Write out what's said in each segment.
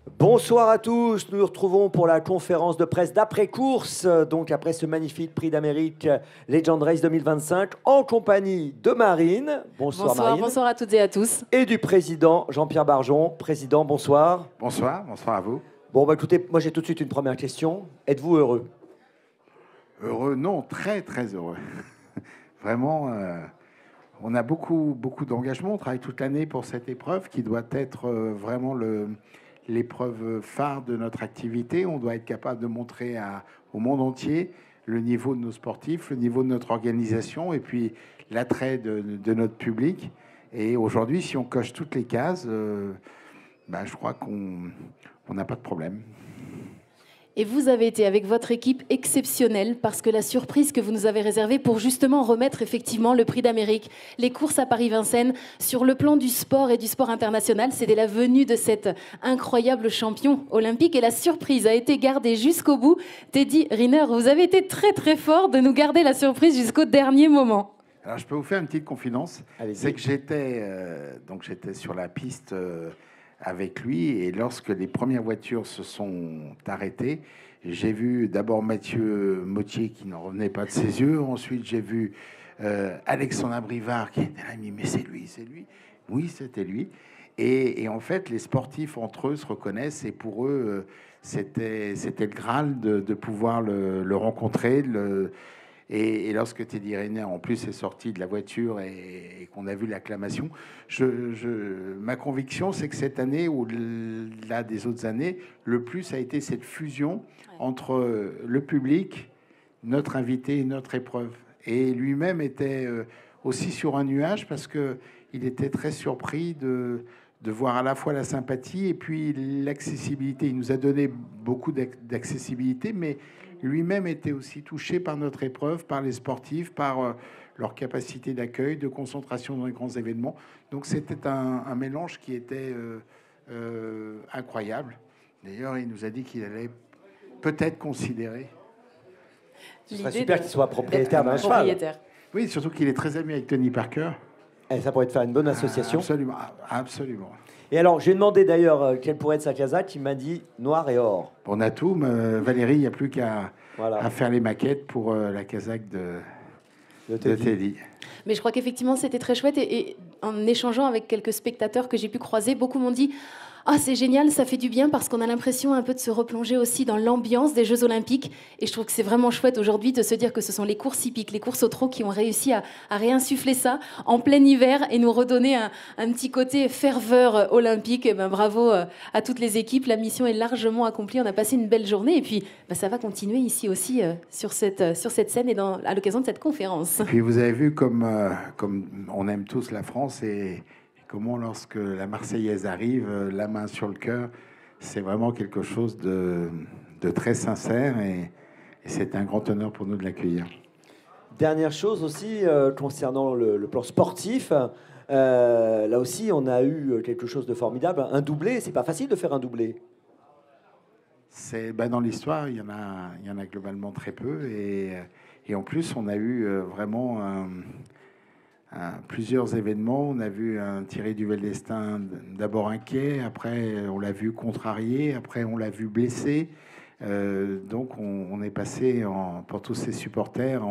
Bonsoir à tous, nous nous retrouvons pour la conférence de presse d'après-course, donc après ce magnifique prix d'Amérique Legend Race 2025, en compagnie de Marine. Bonsoir Bonsoir, Marine. bonsoir à toutes et à tous. Et du président Jean-Pierre Barjon. Président, bonsoir. Bonsoir, bonsoir à vous. Bon, bah écoutez, moi j'ai tout de suite une première question. Êtes-vous heureux? Heureux, non, très très heureux. Vraiment, on a beaucoup d'engagement. On travaille toute l'année pour cette épreuve qui doit être vraiment l'épreuve phare de notre activité. On doit être capable de montrer au monde entier le niveau de nos sportifs, le niveau de notre organisation et puis l'attrait de notre public. Et aujourd'hui, si on coche toutes les cases, je crois qu'on n'a pas de problème. Et vous avez été avec votre équipe exceptionnelle parce que la surprise que vous nous avez réservée pour justement remettre effectivement le prix d'Amérique, les courses à Paris-Vincennes, sur le plan du sport et du sport international, c'était la venue de cet incroyable champion olympique et la surprise a été gardée jusqu'au bout. Teddy Riner, vous avez été très très fort de nous garder la surprise jusqu'au dernier moment. Alors je peux vous faire une petite confidence. C'est que j'étais sur la piste avec lui et lorsque les premières voitures se sont arrêtées, j'ai vu d'abord Mathieu Mottier qui n'en revenait pas de ses yeux. Ensuite, j'ai vu Alexandre Abrivard qui était là. Il me dit, mais c'est lui, c'est lui. Oui, c'était lui. Et en fait, les sportifs entre eux se reconnaissent et pour eux, c'était le Graal de pouvoir le rencontrer. Et lorsque Teddy Riner, en plus, est sorti de la voiture et qu'on a vu l'acclamation, ma conviction, c'est que cette année, au-delà des autres années, le plus a été cette fusion entre le public, notre invité et notre épreuve. Et lui-même était aussi sur un nuage parce qu'il était très surpris de voir à la fois la sympathie et puis l'accessibilité. Il nous a donné beaucoup d'accessibilité, mais lui-même était aussi touché par notre épreuve, par les sportifs, par leur capacité d'accueil, de concentration dans les grands événements. Donc c'était un mélange qui était incroyable. D'ailleurs, il nous a dit qu'il allait peut-être considérer. Ce serait super qu'il soit propriétaire d'un cheval. Oui, surtout qu'il est très ami avec Tony Parker. Et ça pourrait te faire une bonne association. Absolument, absolument. Et alors, j'ai demandé d'ailleurs quelle pourrait être sa casaque. Il m'a dit noir et or. On a tout. Valérie, il n'y a plus qu'à voilà. faire les maquettes pour la casaque de Teddy. Mais je crois qu'effectivement, c'était très chouette. Et en échangeant avec quelques spectateurs que j'ai pu croiser, beaucoup m'ont dit... Ah, c'est génial, ça fait du bien parce qu'on a l'impression un peu de se replonger aussi dans l'ambiance des Jeux Olympiques. Et je trouve que c'est vraiment chouette aujourd'hui de se dire que ce sont les courses hippiques, les courses au trot qui ont réussi à réinsuffler ça en plein hiver et nous redonner un petit côté ferveur olympique. Et bravo à toutes les équipes, la mission est largement accomplie. On a passé une belle journée et puis ça va continuer ici aussi sur cette scène et à l'occasion de cette conférence. Et puis vous avez vu comme on aime tous la France et comment, lorsque la Marseillaise arrive, la main sur le cœur, c'est vraiment quelque chose de très sincère et c'est un grand honneur pour nous de l'accueillir. Dernière chose aussi, concernant le plan sportif, là aussi, on a eu quelque chose de formidable, un doublé. C'est pas facile de faire un doublé. Dans l'histoire, il y en a globalement très peu et en plus, on a eu vraiment plusieurs événements. On a vu un Thierry Duvel-Destin d'abord inquiet, après on l'a vu contrarié, après on l'a vu blessé. Donc on est passé pour tous ces supporters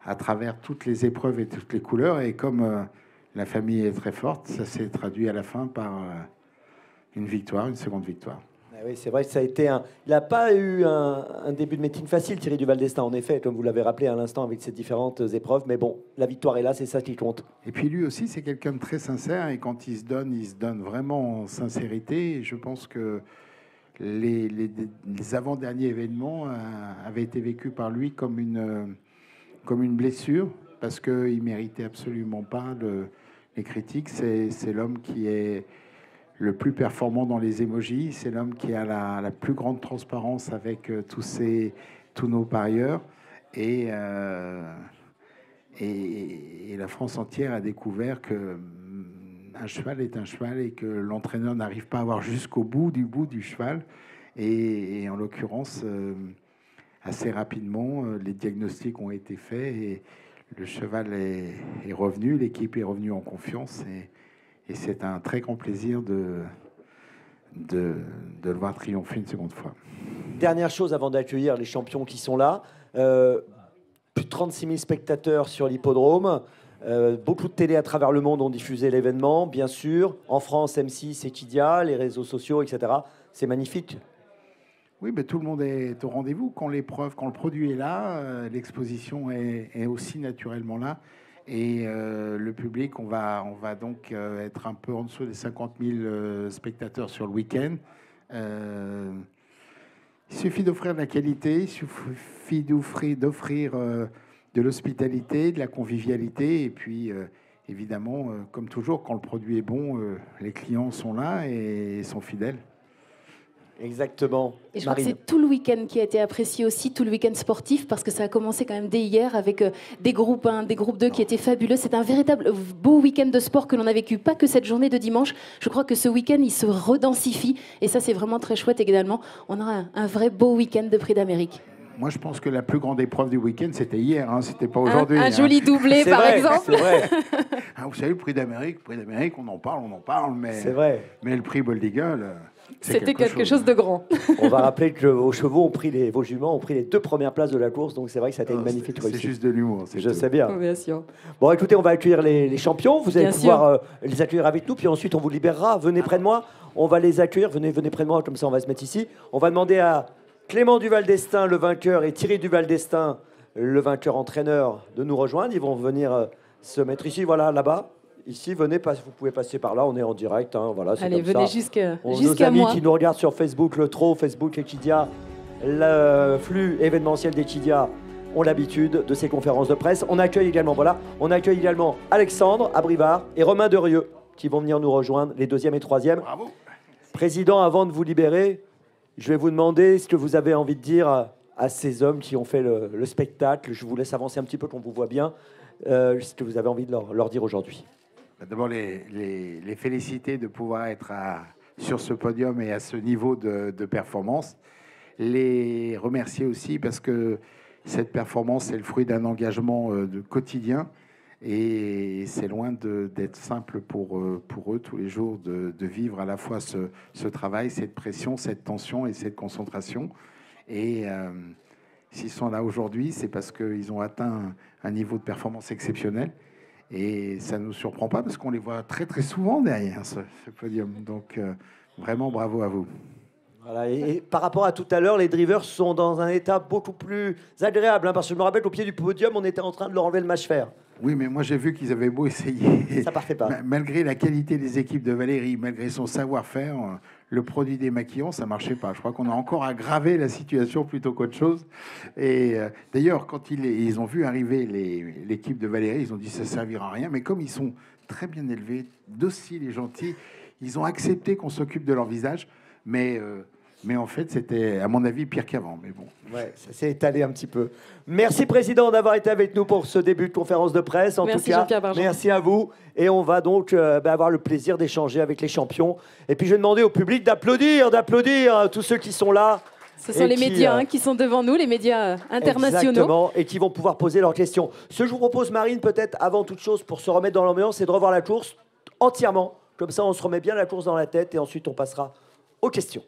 à travers toutes les épreuves et toutes les couleurs. Et comme la famille est très forte, ça s'est traduit à la fin par une victoire, une seconde victoire. Oui, c'est vrai que ça a été il n'a pas eu un début de meeting facile, Thierry Duval-Destin, en effet, comme vous l'avez rappelé à l'instant avec ces différentes épreuves. Mais bon, la victoire est là, c'est ça qui compte. Et puis lui aussi, c'est quelqu'un de très sincère. Et quand il se donne vraiment en sincérité. Et je pense que les avant-derniers événements avaient été vécus par lui comme une blessure, parce qu'il ne méritait absolument pas les critiques. C'est l'homme qui est le plus performant dans les émojis. C'est l'homme qui a la plus grande transparence avec tous nos parieurs. Et la France entière a découvert que un cheval est un cheval et que l'entraîneur n'arrive pas à voir jusqu'au bout du cheval. Et en l'occurrence, assez rapidement, les diagnostics ont été faits et le cheval est revenu, l'équipe est revenue en confiance. Et c'est un très grand plaisir de le voir triompher une seconde fois. Dernière chose avant d'accueillir les champions qui sont là. Plus de 36 000 spectateurs sur l'hippodrome. Beaucoup de télé à travers le monde ont diffusé l'événement, bien sûr. En France, M6, Equidia, les réseaux sociaux, etc. C'est magnifique. Oui, mais tout le monde est au rendez-vous. Quand l'épreuve, quand le produit est là, l'exposition est aussi naturellement là. Et le public, on va donc être un peu en dessous des 50 000 spectateurs sur le week-end. Il suffit d'offrir de la qualité, il suffit d'offrir de l'hospitalité, de la convivialité. Et puis, évidemment, comme toujours, quand le produit est bon, les clients sont là et sont fidèles. Exactement. Et je crois que c'est tout le week-end qui a été apprécié aussi, tout le week-end sportif, parce que ça a commencé quand même dès hier avec des groupes 1, des groupes 2 qui étaient fabuleux. C'est un véritable beau week-end de sport que l'on a vécu, pas que cette journée de dimanche. Je crois que ce week-end, il se redensifie. Et ça, c'est vraiment très chouette également. On aura un vrai beau week-end de Prix d'Amérique. Moi, je pense que la plus grande épreuve du week-end, c'était hier, hein, c'était pas aujourd'hui. Un joli doublé, par exemple. C'est vrai. Vous savez, le Prix d'Amérique, on en parle, mais c'est vrai. Mais le Prix Bol d'Eagle, c'était quelque chose de grand. On va rappeler que vos chevaux vos juments ont pris les 2 premières places de la course, donc c'est vrai que ça a été une magnifique réussite. C'est juste de l'humour. Je sais bien. Bien sûr. Bon, écoutez, on va accueillir les champions. Vous allez pouvoir les accueillir avec nous, puis ensuite on vous libérera. Venez près de moi. On va les accueillir. Venez près de moi, comme ça on va se mettre ici. On va demander à Clément Duval-Destin, le vainqueur, et Thierry Duval-Destin, le vainqueur entraîneur, de nous rejoindre. Ils vont venir se mettre ici, voilà, là-bas. Ici, venez, vous pouvez passer par là, on est en direct. Hein, voilà, allez, venez jusqu'à moi. Nos amis qui nous regardent sur Facebook, le Trot, Facebook Equidia, le flux événementiel d'Equidia ont l'habitude de ces conférences de presse. On accueille également Alexandre Abrivard et Romain Derieux qui vont venir nous rejoindre, les 2e et 3e. Bravo. Président, avant de vous libérer, je vais vous demander ce que vous avez envie de dire à ces hommes qui ont fait le spectacle. Je vous laisse avancer un petit peu qu'on vous voit bien. Ce que vous avez envie de leur dire aujourd'hui. D'abord, les féliciter de pouvoir être sur ce podium et à ce niveau de performance. Les remercier aussi parce que cette performance est le fruit d'un engagement de quotidien et c'est loin d'être simple pour eux tous les jours de vivre à la fois ce travail, cette pression, cette tension et cette concentration. Et s'ils sont là aujourd'hui, c'est parce qu'ils ont atteint un niveau de performance exceptionnel. Et ça ne nous surprend pas parce qu'on les voit très très souvent derrière ce podium. Donc vraiment bravo à vous. Voilà, et par rapport à tout à l'heure, les drivers sont dans un état beaucoup plus agréable. Hein, parce que je me rappelle qu'au pied du podium, on était en train de leur enlever le mâche-fer. Oui, mais moi j'ai vu qu'ils avaient beau essayer. Ça partait pas. Malgré la qualité des équipes de Valérie, malgré son savoir-faire, le produit des maquillons, ça marchait pas. Je crois qu'on a encore aggravé la situation plutôt qu'autre chose. Et d'ailleurs, quand ils ont vu arriver l'équipe de Valérie, ils ont dit ça servira à rien. Mais comme ils sont très bien élevés, dociles et gentils, ils ont accepté qu'on s'occupe de leur visage. Mais en fait, c'était, à mon avis, pire qu'avant. Mais bon. Ouais, ça s'est étalé un petit peu. Merci, Président, d'avoir été avec nous pour ce début de conférence de presse. En tout cas, merci à vous. Et on va donc avoir le plaisir d'échanger avec les champions. Et puis, je vais demander au public d'applaudir tous ceux qui sont là. Ce sont les médias qui sont devant nous, les médias internationaux. Exactement, et qui vont pouvoir poser leurs questions. Ce que je vous propose, Marine, peut-être avant toute chose, pour se remettre dans l'ambiance, c'est de revoir la course entièrement. Comme ça, on se remet bien la course dans la tête et ensuite, on passera aux questions.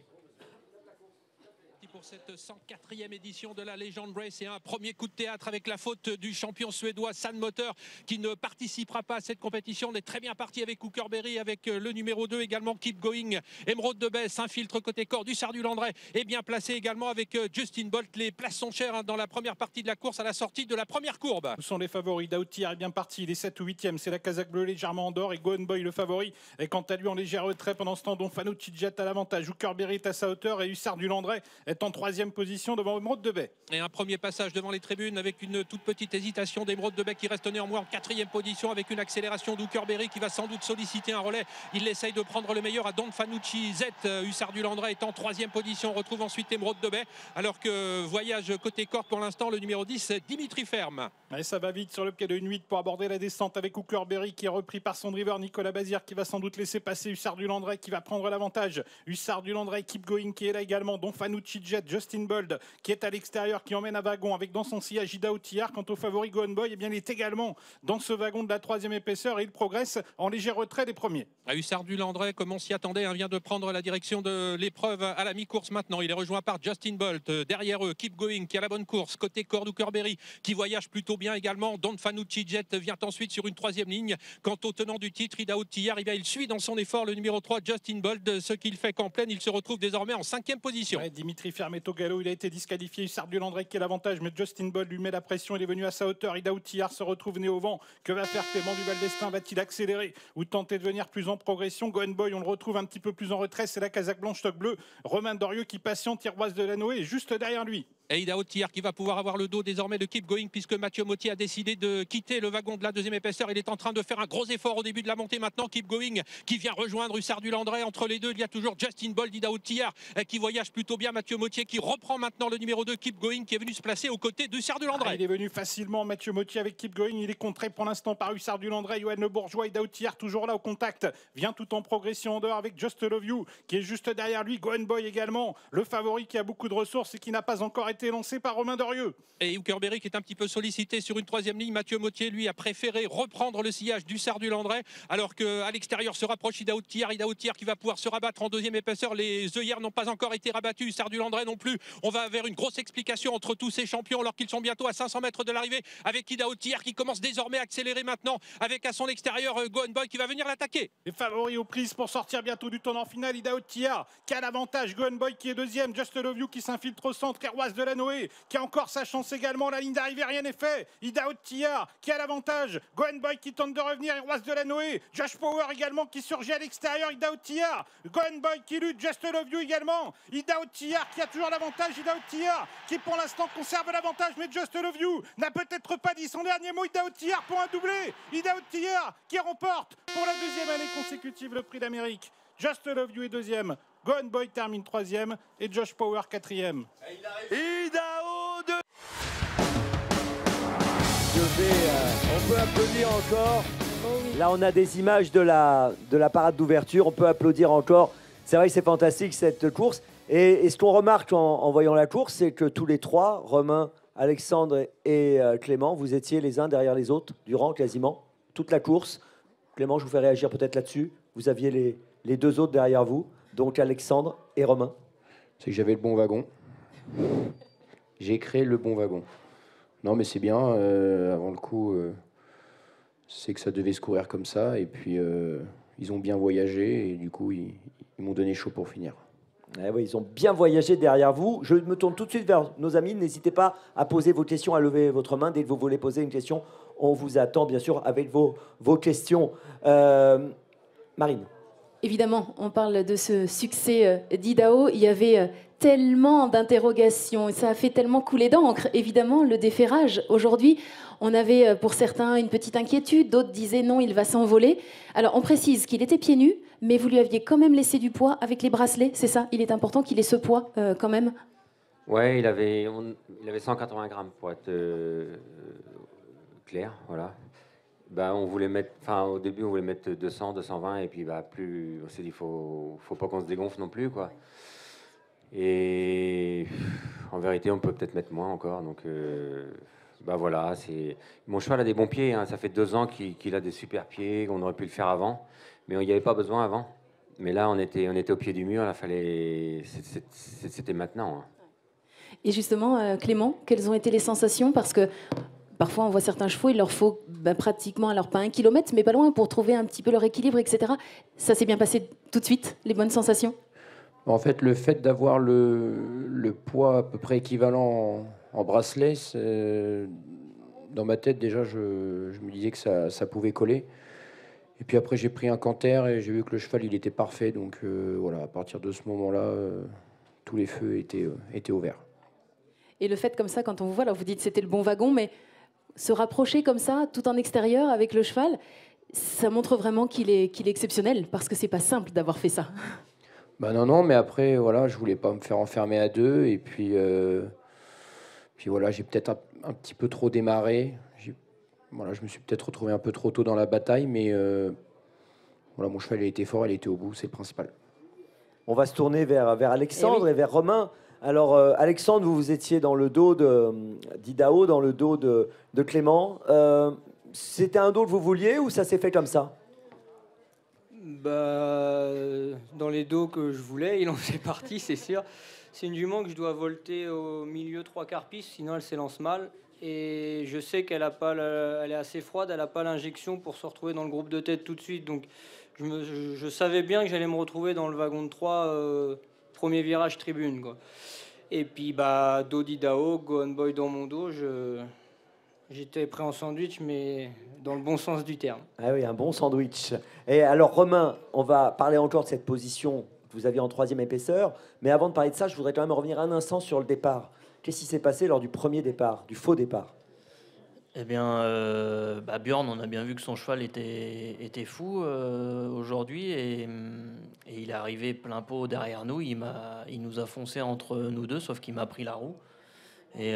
Cette 104e édition de la Legend Race et un premier coup de théâtre avec la faute du champion suédois San Motor qui ne participera pas à cette compétition. On est très bien parti avec Hooker Berry, avec le numéro 2 également Keep Going. Emeraude de Besse, un filtre côté corps du Hussard du Landré est bien placé également avec Justin Bolt. Les places sont chères dans la première partie de la course à la sortie de la première courbe. Ce sont les favoris. Dautier est bien parti, il est 7 ou 8e. C'est la Kazakh Bleu légèrement en dehors et Gohan Boy le favori. Et quant à lui en léger retrait pendant ce temps, dont Fanucci jette à l'avantage. Hooker Berry est à sa hauteur et Hussard du Landré est en 3e position devant Emeraude de Baie. Et un premier passage devant les tribunes avec une toute petite hésitation d'Emeraude de Baie qui reste néanmoins en 4e position avec une accélération d'Hooker Berry qui va sans doute solliciter un relais. Il essaye de prendre le meilleur à Don Fanucci. Z, Hussard du Landré est en 3e position. On retrouve ensuite Emeraude de Baie alors que voyage côté corps pour l'instant le numéro 10 Dimitri Ferme. Et ça va vite sur le pied de 1-8 pour aborder la descente avec Hooker Berry qui est repris par son driver Nicolas Bazir qui va sans doute laisser passer Hussard du Landré qui va prendre l'avantage. Hussard du Landré, Keep Going qui est là également. Don Fanucci jet Jet, Justin Bold qui est à l'extérieur, qui emmène un wagon avec dans son sillage Ida Outillard. Quant au favori Go On Boy, eh bien, il est également dans ce wagon de la 3e épaisseur et il progresse en léger retrait des premiers. Hussard du Landré, comme on s'y attendait, vient de prendre la direction de l'épreuve à la mi-course maintenant. Il est rejoint par Justin Bolt. Derrière eux, Keep Going qui a la bonne course. Côté Cord Berry qui voyage plutôt bien également. Don Fanucci Jet vient ensuite sur une 3e ligne. Quant au tenant du titre, Ida Outillard, il suit dans son effort le numéro 3, Justin Bolt. Ce qu'il fait qu'en pleine, il se retrouve désormais en 5e position. Ouais, Dimitri Fermetto Gallo, il a été disqualifié. Hussard du Landré qui a l'avantage, mais Justin Bolt lui met la pression. Il est venu à sa hauteur. Ida Outillard se retrouve né au vent. Que va faire Clément Duval d'Estaing? Va-t-il accélérer ou tenter de venir plus en progression? Go On Boy, on le retrouve un petit peu plus en retrait. C'est la casaque blanche toque bleue. Romain Dorieux qui patiente. Iroise de Lanoé est juste derrière lui. Et Ida Outillard qui va pouvoir avoir le dos désormais de Keep Going puisque Mathieu Mottier a décidé de quitter le wagon de la 2e épaisseur. Il est en train de faire un gros effort au début de la montée maintenant. Keep Going qui vient rejoindre Hussard du Landré. Entre les deux, il y a toujours Justin Bold, Ida Outillard qui voyage plutôt bien. Mathieu Mottier qui reprend maintenant le numéro 2, Keep Going, qui est venu se placer aux côtés d'Hussard du Landré. Il est venu facilement, Mathieu Mottier avec Keep Going. Il est contré pour l'instant par Hussard du Landré. Johan Le Bourgeois, Ida Outillard toujours là au contact. Vient tout en progression en dehors avec Just Love You qui est juste derrière lui. Go On Boy également. Le favori qui a beaucoup de ressources et qui n'a pas encore été lancé par Romain Dorieux. Et Huckerberry qui est un petit peu sollicité sur une 3e ligne. Mathieu Mottier, lui, a préféré reprendre le sillage d'Hussard du Landré, alors qu'à l'extérieur se rapproche Ida Outillard. Ida Outillard qui va pouvoir se rabattre en 2e épaisseur. Les œillères n'ont pas encore été rabattues. Hussard du Landré non plus. On va vers une grosse explication entre tous ces champions alors qu'ils sont bientôt à 500 mètres de l'arrivée, avec Ida Outillard qui commence désormais à accélérer maintenant, avec à son extérieur Go On Boy qui va venir l'attaquer. Les favoris aux prises pour sortir bientôt du tournant final. Ida Outillard qui a l'avantage. Go On Boy qui est 2e. Just Love You qui s'infiltre au centre. Iroise de Lanoé qui a encore sa chance également. La ligne d'arrivée, rien n'est fait. Ida Outillard qui a l'avantage. Go On Boy qui tente de revenir. Iroise de Lanoé. Josh Power également qui surgit à l'extérieur. Ida Outillard. Go On Boy qui lutte. Just Love You également. Ida Outillard qui a toujours l'avantage. Ida Outillard qui pour l'instant conserve l'avantage. Mais Just Love You n'a peut-être pas dit son dernier mot. Ida Outillard pour un doublé. Ida Outillard qui remporte pour la 2e année consécutive le prix d'Amérique. Just Love You est 2e. Go On Boy termine 3e et Josh Power 4e. Idaho 2. On peut applaudir encore. Là, on a des images de la parade d'ouverture. On peut applaudir encore. C'est vrai que c'est fantastique cette course. Et ce qu'on remarque en voyant la course, c'est que tous les trois, Romain, Alexandre et Clément, vous étiez les uns derrière les autres durant quasiment toute la course. Clément, je vous fais réagir peut-être là-dessus. Vous aviez les deux autres derrière vous, donc Alexandre et Romain. C'est que j'avais le bon wagon. J'ai créé le bon wagon. Non, mais c'est bien. Avant le coup, c'est que ça devait se courir comme ça. Et puis, ils ont bien voyagé. Et du coup, ils m'ont donné chaud pour finir. Eh oui, ils ont bien voyagé derrière vous. Je me tourne tout de suite vers nos amis. N'hésitez pas à poser vos questions, à lever votre main. Dès que vous voulez poser une question, on vous attend, bien sûr, avec vos questions. Marine. Évidemment, on parle de ce succès d'Idaho. Il y avait tellement d'interrogations, ça a fait tellement couler d'encre. Évidemment, le déferrage, aujourd'hui, on avait pour certains une petite inquiétude, d'autres disaient non, il va s'envoler. Alors, on précise qu'il était pieds nus, mais vous lui aviez quand même laissé du poids avec les bracelets, c'est ça? Il est important qu'il ait ce poids quand même? Ouais, il avait 180 grammes pour être clair, voilà. Bah, on voulait mettre, au début, on voulait mettre 200, 220, et puis plus, on s'est dit, faut pas qu'on se dégonfle non plus, quoi. Et en vérité, on peut peut-être mettre moins encore, donc voilà. Mon cheval a des bons pieds, hein, ça fait 2 ans qu'il a des super pieds, on aurait pu le faire avant, mais il n'y avait pas besoin avant. Mais là, on était au pied du mur, c'était maintenant. Hein. Et justement, Clément, quelles ont été les sensations? Parce que parfois, on voit certains chevaux, il leur faut pratiquement, alors pas 1 kilomètre, mais pas loin pour trouver un petit peu leur équilibre, etc. Ça s'est bien passé tout de suite, les bonnes sensations? En fait, le fait d'avoir le poids à peu près équivalent en bracelet, dans ma tête, déjà, je me disais que ça pouvait coller. Et puis après, j'ai pris un canter et j'ai vu que le cheval, il était parfait. Donc voilà, à partir de ce moment-là, tous les feux étaient ouverts. Et le fait comme ça, quand on vous voit, alors vous dites c'était le bon wagon, mais se rapprocher comme ça, tout en extérieur avec le cheval, ça montre vraiment qu'il est exceptionnel, parce que c'est pas simple d'avoir fait ça. Bah non, mais après, voilà, je voulais pas me faire enfermer à 2, et puis voilà, j'ai peut-être un petit peu trop démarré. Je me suis peut-être retrouvé un peu trop tôt dans la bataille, mais voilà, mon cheval il a été fort, il a été au bout, c'est le principal. On va se tourner vers Alexandre et vers Romain. Alors, Alexandre, vous étiez dans le dos d'Idaho, dans le dos de Clément. C'était un dos que vous vouliez ou ça s'est fait comme ça? Dans les dos que je voulais, il en fait partie, c'est sûr. C'est une jument que je dois volter au milieu 3/4 piste, sinon elle s'élance mal. Et je sais qu'elle elle est assez froide, elle n'a pas l'injection pour se retrouver dans le groupe de tête tout de suite. Donc je savais bien que j'allais me retrouver dans le wagon de 3, premier virage tribune, quoi. Et puis dos d'Idaho, Go On Boy dans mon dos, j'étais prêt en sandwich, mais dans le bon sens du terme. Ah oui, un bon sandwich. Et alors Romain, on va parler encore de cette position que vous aviez en 3e épaisseur. Mais avant de parler de ça, je voudrais quand même revenir un instant sur le départ. Qu'est-ce qui s'est passé lors du premier départ, du faux départ? Eh bien, Björn, on a bien vu que son cheval était fou aujourd'hui et il est arrivé plein pot derrière nous. Il nous a foncé entre nous deux, sauf qu'il m'a pris la roue. Et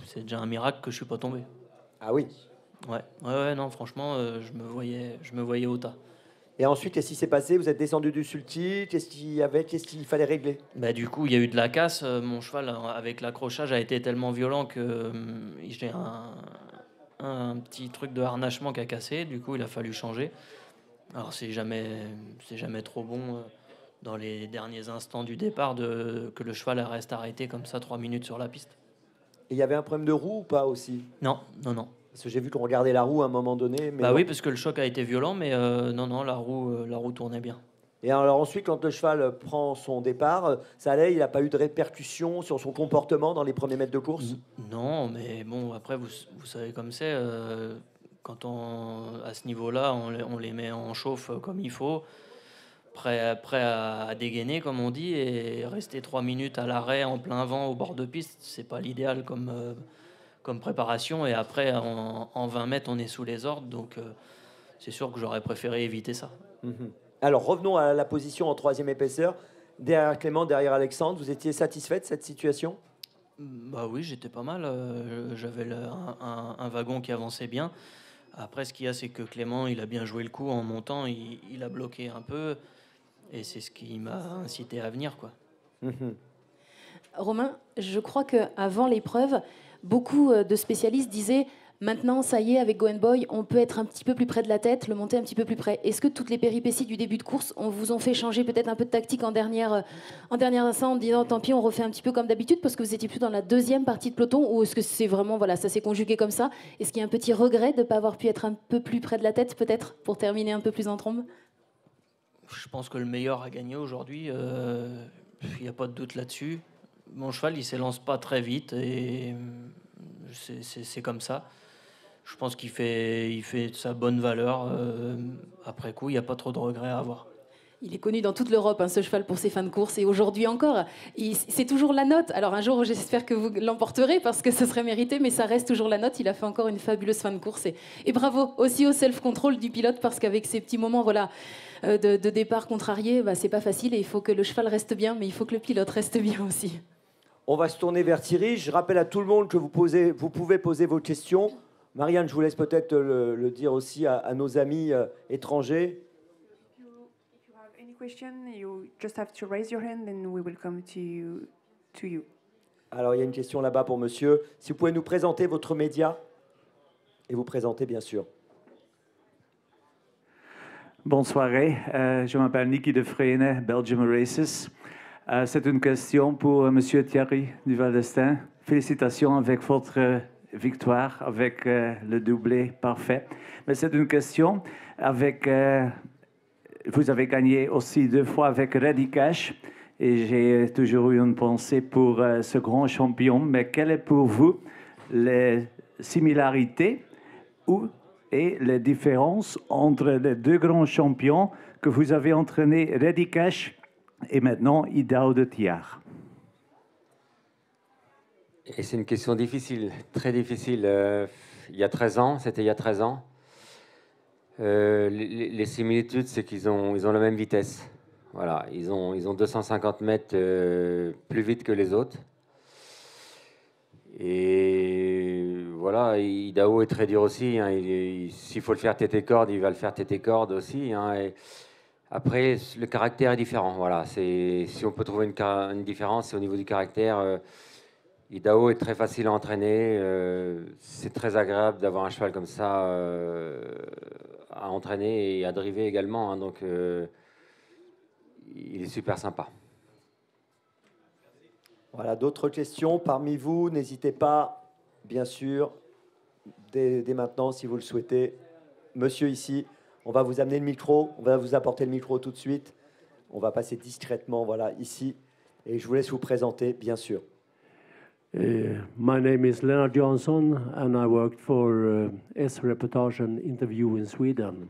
c'est déjà un miracle que je suis pas tombé. Ah oui. Ouais, non, franchement, je me voyais au tas. Et ensuite, qu'est-ce qui s'est passé? Vous êtes descendu du sulky? Qu'est-ce qu'il fallait régler? Du coup, il y a eu de la casse. Mon cheval, avec l'accrochage, a été tellement violent que j'ai un petit truc de harnachement qui a cassé. Du coup, il a fallu changer. Alors, c'est jamais trop bon dans les derniers instants du départ que le cheval reste arrêté comme ça 3 minutes sur la piste. Et il y avait un problème de roue ou pas aussi? Non. Parce que j'ai vu qu'on regardait la roue à un moment donné. Mais oui, parce que le choc a été violent, mais non, la roue tournait bien. Et alors ensuite, quand le cheval prend son départ, ça allait, il n'a pas eu de répercussions sur son comportement dans les premiers mètres de course? Non, mais bon, après, vous savez comme c'est, quand à ce niveau-là, on les met en chauffe comme il faut, prêt à dégainer, comme on dit, et rester 3 minutes à l'arrêt en plein vent au bord de piste, c'est pas l'idéal comme préparation. Et après, en 20 mètres, on est sous les ordres, donc c'est sûr que j'aurais préféré éviter ça. Alors, revenons à la position en 3e épaisseur. Derrière Clément, derrière Alexandre, vous étiez satisfait de cette situation? Oui, j'étais pas mal. J'avais un wagon qui avançait bien. Après, ce qu'il y a, c'est que Clément, il a bien joué le coup en montant. Il a bloqué un peu. Et c'est ce qui m'a incité à venir, quoi. Romain, je crois qu'avant l'épreuve, beaucoup de spécialistes disaient maintenant, ça y est, avec Go On Boy, on peut être un petit peu plus près de la tête, le monter un petit peu plus près. Est-ce que toutes les péripéties du début de course vous ont fait changer peut-être un peu de tactique en dernière instant, en disant tant pis, on refait un petit peu comme d'habitude parce que vous étiez plus dans la 2e partie de peloton, ou est-ce que c'est vraiment, voilà, ça s'est conjugué comme ça? Est-ce qu'il y a un petit regret de ne pas avoir pu être un peu plus près de la tête, peut-être, pour terminer un peu plus en trombe? Je pense que le meilleur a gagné aujourd'hui. Il n'y a pas de doute là-dessus. Mon cheval, il s'élance pas très vite et c'est comme ça. Je pense qu'il fait sa bonne valeur. Après coup, il n'y a pas trop de regrets à avoir. Il est connu dans toute l'Europe, ce cheval, pour ses fins de course. Et aujourd'hui encore, c'est toujours la note. Alors un jour, j'espère que vous l'emporterez parce que ce serait mérité, mais ça reste toujours la note. Il a fait encore une fabuleuse fin de course. Et bravo aussi au self-control du pilote, parce qu'avec ces petits moments de départ contrarié, c'est pas facile. Et il faut que le cheval reste bien, mais il faut que le pilote reste bien aussi. On va se tourner vers Thierry. Je rappelle à tout le monde que vous pouvez poser vos questions. Marianne, je vous laisse peut-être le dire aussi à nos amis étrangers. You just have to raise your hand and we will come to you. Alors, il y a une question là-bas pour monsieur. Si vous pouvez nous présenter votre média et vous présenter, bien sûr. Bonsoir, je m'appelle Niki de Vreene, Belgium Races. C'est une question pour monsieur Thierry du Val d'Estaing. Félicitations avec votre victoire, avec le doublé parfait. Mais c'est une question avec... Vous avez gagné aussi 2 fois avec Ready Cash et j'ai toujours eu une pensée pour ce grand champion. Mais quelles sont pour vous les similarités et les différences entre les 2 grands champions que vous avez entraînés, Ready Cash et maintenant Idaho de Thiard? Et c'est une question difficile, très difficile. Il y a 13 ans, c'était il y a 13 ans. Les similitudes, c'est qu'ils ont la même vitesse. Voilà, ils ont 250 mètres plus vite que les autres. Et voilà, Idaho est très dur aussi. S'il faut le faire tête corde, il va le faire tête corde aussi. Et Après, le caractère est différent. Voilà, si on peut trouver une différence, c'est au niveau du caractère. Idaho est très facile à entraîner. C'est très agréable d'avoir un cheval comme ça à entraîner et à driver également. Hein, donc, il est super sympa. Voilà, d'autres questions parmi vous. N'hésitez pas, bien sûr, dès maintenant, si vous le souhaitez. Monsieur ici, on va vous amener le micro. On va vous apporter le micro tout de suite. On va passer discrètement, voilà, ici. Et je vous laisse vous présenter, bien sûr. My name is Lennart Johnson, and I worked for S-Reportage and Interview in Sweden.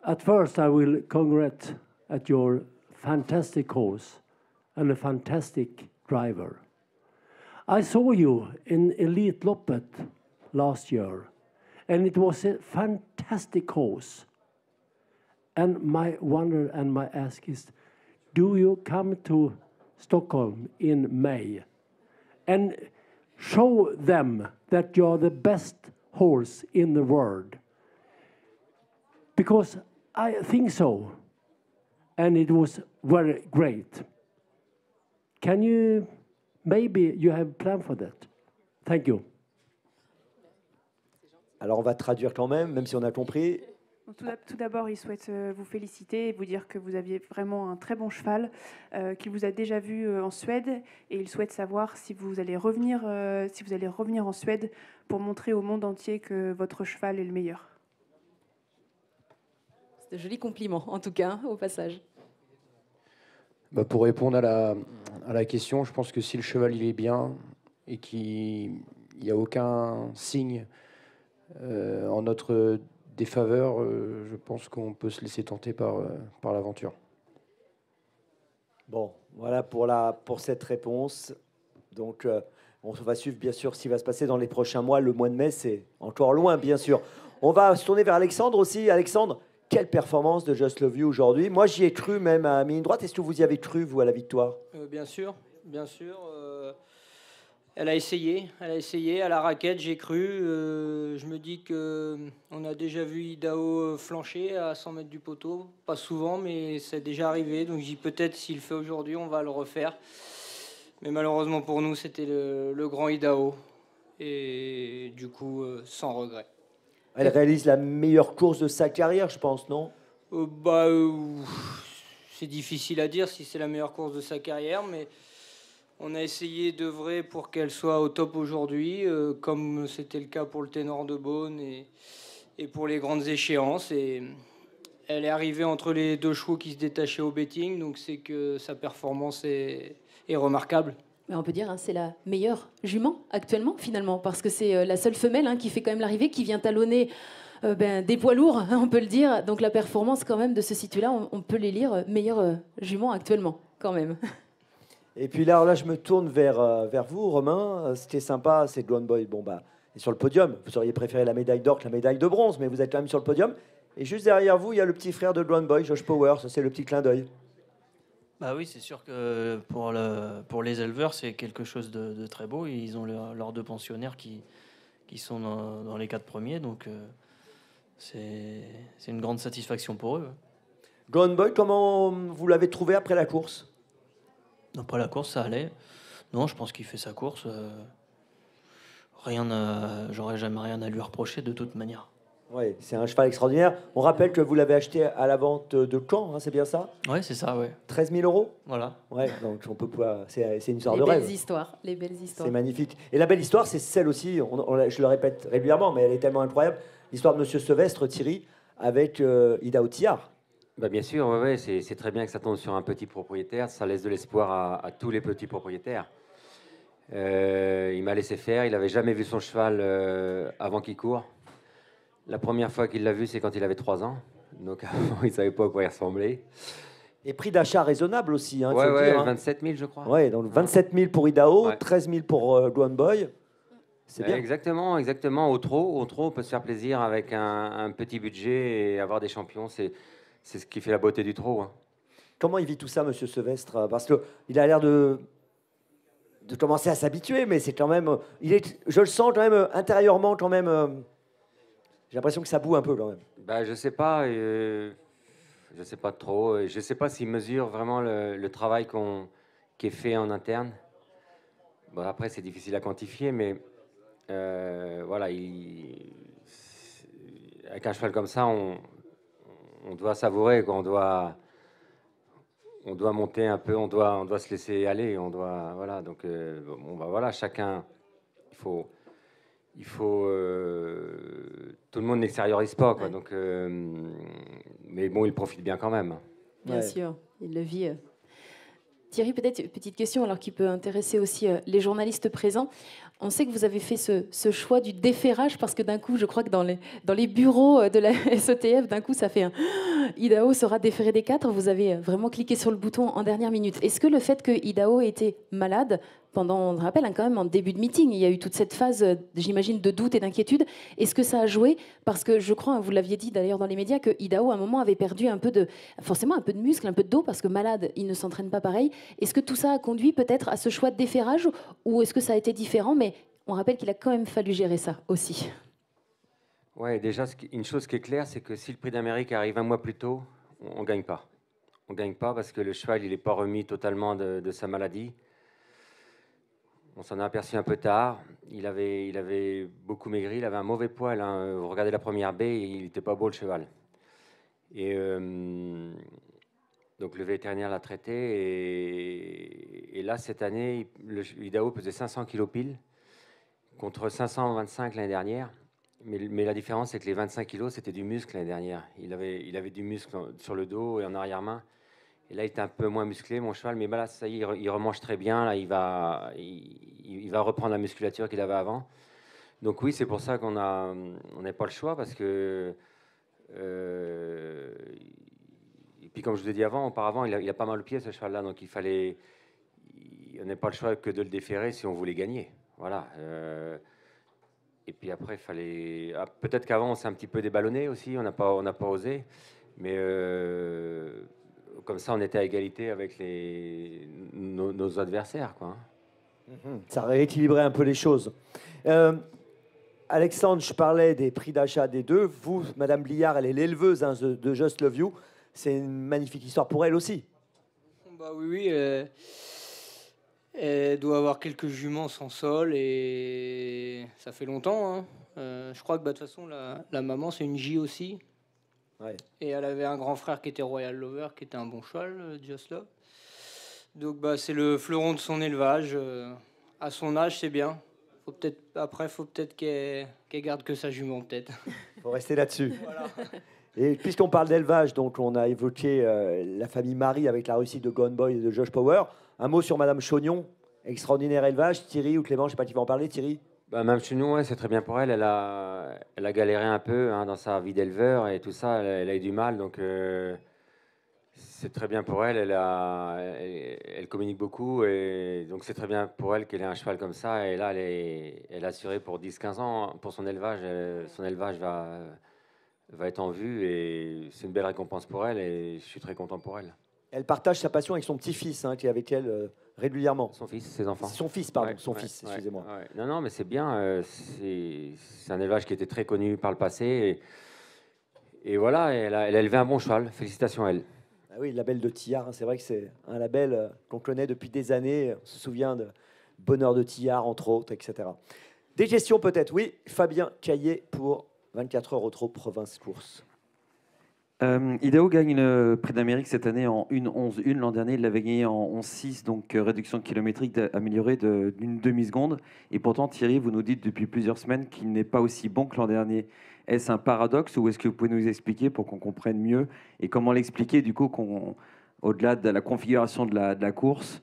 At first, I will congratulate at your fantastic horse and a fantastic driver. I saw you in Elite Loppet last year, and it was a fantastic horse. And my wonder and my ask is, do you come to Stockholm in May and show them that you're the best horse in the world? Because I think so, and it was very great. Can you, maybe you have a plan for that? Thank you. Alors on va traduire quand même si on a compris. Tout d'abord, il souhaite vous féliciter et vous dire que vous aviez vraiment un très bon cheval, qu'il vous a déjà vu en Suède, et il souhaite savoir si vous allez revenir en Suède pour montrer au monde entier que votre cheval est le meilleur. C'est un joli compliment, en tout cas, au passage. Bah pour répondre à la question, je pense que si le cheval il est bien et qu'il n'y a aucun signe en notre défaveur, je pense qu'on peut se laisser tenter par l'aventure. Bon, voilà pour cette réponse. Donc, on va suivre bien sûr ce qui va se passer dans les prochains mois. Le mois de mai, c'est encore loin, bien sûr. On va se tourner vers Alexandre aussi. Alexandre, quelle performance de Just Love You aujourd'hui. Moi, j'y ai cru même à mi-ligne droite. Est-ce que vous y avez cru, vous, à la victoire? Bien sûr, bien sûr. Elle a essayé à la raquette, j'ai cru. Je me dis qu'on a déjà vu Idaho flancher à 100 mètres du poteau. Pas souvent, mais c'est déjà arrivé. Donc, je dis peut-être s'il le fait aujourd'hui, on va le refaire. Mais malheureusement pour nous, c'était le grand Idaho. Et du coup, sans regret. Elle réalise la meilleure course de sa carrière, je pense, non? C'est difficile à dire si c'est la meilleure course de sa carrière, mais on a essayé d'œuvrer pour qu'elle soit au top aujourd'hui, comme c'était le cas pour le Ténor de Beaune et pour les grandes échéances. Et elle est arrivée entre les deux chevaux qui se détachaient au betting, donc c'est que sa performance est remarquable. Mais on peut dire c'est la meilleure jument actuellement, finalement, parce que c'est la seule femelle qui fait quand même l'arrivée, qui vient talonner des poids lourds, on peut le dire. Donc la performance quand même de ce situ-là, on peut les lire meilleure jument actuellement, quand même. Et puis là, je me tourne vers vous, Romain. Ce qui est sympa, c'est que Gone Boy est sur le podium. Vous auriez préféré la médaille d'or que la médaille de bronze, mais vous êtes quand même sur le podium. Et juste derrière vous, il y a le petit frère de Gone Boy, Josh Power. Ça, c'est le petit clin d'œil. Bah oui, c'est sûr que pour les éleveurs, c'est quelque chose de très beau. Ils ont leurs deux pensionnaires qui sont dans les 4 premiers, donc c'est une grande satisfaction pour eux. Gone Boy, comment vous l'avez trouvé après la course? Après la course, ça allait. Non, je pense qu'il fait sa course. J'aurais jamais rien à lui reprocher de toute manière. Oui, c'est un cheval extraordinaire. On rappelle que vous l'avez acheté à la vente de Caen, c'est bien ça? Oui, c'est ça, oui. 13 000 €? Voilà. Ouais, donc on peut pas. C'est une histoire de rêve. Les belles histoires. C'est magnifique. Et la belle histoire, c'est celle aussi, je le répète régulièrement, mais elle est tellement incroyable. L'histoire de Monsieur Sevestre, Thierry, avec Idaho Tillard. Bah bien sûr, ouais, c'est très bien que ça tombe sur un petit propriétaire. Ça laisse de l'espoir à tous les petits propriétaires. Il m'a laissé faire. Il n'avait jamais vu son cheval avant qu'il court. La première fois qu'il l'a vu, c'est quand il avait 3 ans. Donc avant, il ne savait pas à quoi il ressemblait. Et prix d'achat raisonnable aussi. Hein, ouais, dire, 27 000, je crois. Ouais, donc 27 000 pour Idaho, 13 000 pour Gone Boy. C'est bien. Exactement. Au trot, on peut se faire plaisir avec un petit budget et avoir des champions. C'est ce qui fait la beauté du trot. Hein. Comment il vit tout ça, Monsieur Sevestre? Parce qu'il a l'air de commencer à s'habituer, mais c'est quand même... je le sens quand même intérieurement, quand même... j'ai l'impression que ça boue un peu quand même. Bah, je sais pas. Je ne sais pas trop. Je ne sais pas s'il mesure vraiment le travail qui est fait en interne. Bon, après, c'est difficile à quantifier, mais voilà, avec un cheval comme ça, on doit savourer, quoi. On doit monter un peu, on doit se laisser aller, voilà. Donc, bon, bah, voilà, chacun, il faut tout le monde n'extériorise pas, quoi. Ouais. Donc, mais bon, il profite bien quand même. Bien sûr, il le vit. Thierry, peut-être une petite question alors qui peut intéresser aussi les journalistes présents. On sait que vous avez fait ce choix du déferrage parce que d'un coup, je crois que dans les bureaux de la SETF, d'un coup, ça fait un Idaho sera déféré des 4. Vous avez vraiment cliqué sur le bouton en dernière minute. Est-ce que le fait que Idaho était malade pendant, on le rappelle, quand même en début de meeting, il y a eu toute cette phase, j'imagine, de doute et d'inquiétude. Est-ce que ça a joué? Parce que je crois, vous l'aviez dit d'ailleurs dans les médias, que Idaho à un moment avait perdu forcément un peu de muscle, un peu de dos, parce que malade, il ne s'entraîne pas pareil. Est-ce que tout ça a conduit peut-être à ce choix de déferrage ou est-ce que ça a été différent? Mais on rappelle qu'il a quand même fallu gérer ça aussi. Ouais, déjà, une chose qui est claire, c'est que si le Prix d'Amérique arrive un mois plus tôt, on ne gagne pas. On ne gagne pas parce que le cheval, il n'est pas remis totalement de sa maladie. On s'en a aperçu un peu tard. Il avait beaucoup maigri, il avait un mauvais poil. Hein. Vous regardez la première baie, il n'était pas beau le cheval. Et donc le vétérinaire l'a traité. Et là, cette année, Idaho pesait 500 kilos pile contre 525 l'année dernière. Mais la différence, c'est que les 25 kilos, c'était du muscle l'année dernière. Il avait du muscle sur le dos et en arrière-main. Et là, il était un peu moins musclé, mon cheval. Mais là, ça y est, il remange très bien. Là, il va reprendre la musculature qu'il avait avant. Donc oui, c'est pour ça qu'on n'a pas le choix. Parce que... et puis, comme je vous l'ai dit auparavant, il a pas mal le pied, ce cheval-là. Donc, on n'a pas le choix que de le déférer si on voulait gagner. Voilà. Et puis après, il fallait... peut-être qu'avant, on s'est un petit peu déballonné aussi. On n'a pas osé. Mais... comme ça, on était à égalité avec nos adversaires, quoi. Ça rééquilibrait un peu les choses. Alexandre, je parlais des prix d'achat des deux. Vous, Madame Bliard, elle est l'éleveuse de Just Love You. C'est une magnifique histoire pour elle aussi. Bah oui. Elle doit avoir quelques juments sans sol et ça fait longtemps. Hein. Je crois que de toute façon, la maman, c'est une J aussi. Ouais. Et elle avait un grand frère qui était Royal Lover, qui était un bon cheval, Just Love. Donc c'est le fleuron de son élevage. À son âge, c'est bien. Faut peut-être qu'elle garde que sa jument, peut-être. Faut rester là-dessus. Voilà. Et puisqu'on parle d'élevage, donc on a évoqué la famille Marie avec la réussite de Gone Boy et de Josh Power. Un mot sur Madame Chaugnon, extraordinaire élevage. Thierry ou Clément, je ne sais pas qui va en parler. Thierry? Madame Chaugnon, ouais, c'est très bien pour elle. Elle a galéré un peu dans sa vie d'éleveur et tout ça. Elle a eu du mal, donc c'est très bien pour elle. Elle communique beaucoup et donc c'est très bien pour elle qu'elle ait un cheval comme ça. Et là, elle est assurée pour 10-15 ans pour son élevage. Son élevage va être en vue et c'est une belle récompense pour elle et je suis très content pour elle. Elle partage sa passion avec son petit-fils qui est avec elle régulièrement. Son fils, ses enfants. Son fils, pardon, son fils, excusez-moi. Ouais. Non, mais c'est bien. C'est un élevage qui était très connu par le passé. Et voilà, elle a élevé un bon cheval. Félicitations à elle. Ah oui, le label de Tillard, c'est vrai que c'est un label qu'on connaît depuis des années. On se souvient de Bonheur de Tillard, entre autres, etc. Des questions peut-être, oui. Fabien Caillet pour 24 heures au trot, province course. Idaho gagne le Prix d'Amérique cette année en 1:11.1. L'an dernier, il l'avait gagné en 11:6, donc réduction kilométrique améliorée d'une demi-seconde. Et pourtant, Thierry, vous nous dites depuis plusieurs semaines qu'il n'est pas aussi bon que l'an dernier. Est-ce un paradoxe ou est-ce que vous pouvez nous expliquer pour qu'on comprenne mieux? Et comment l'expliquer, du coup, au-delà de la configuration de la course,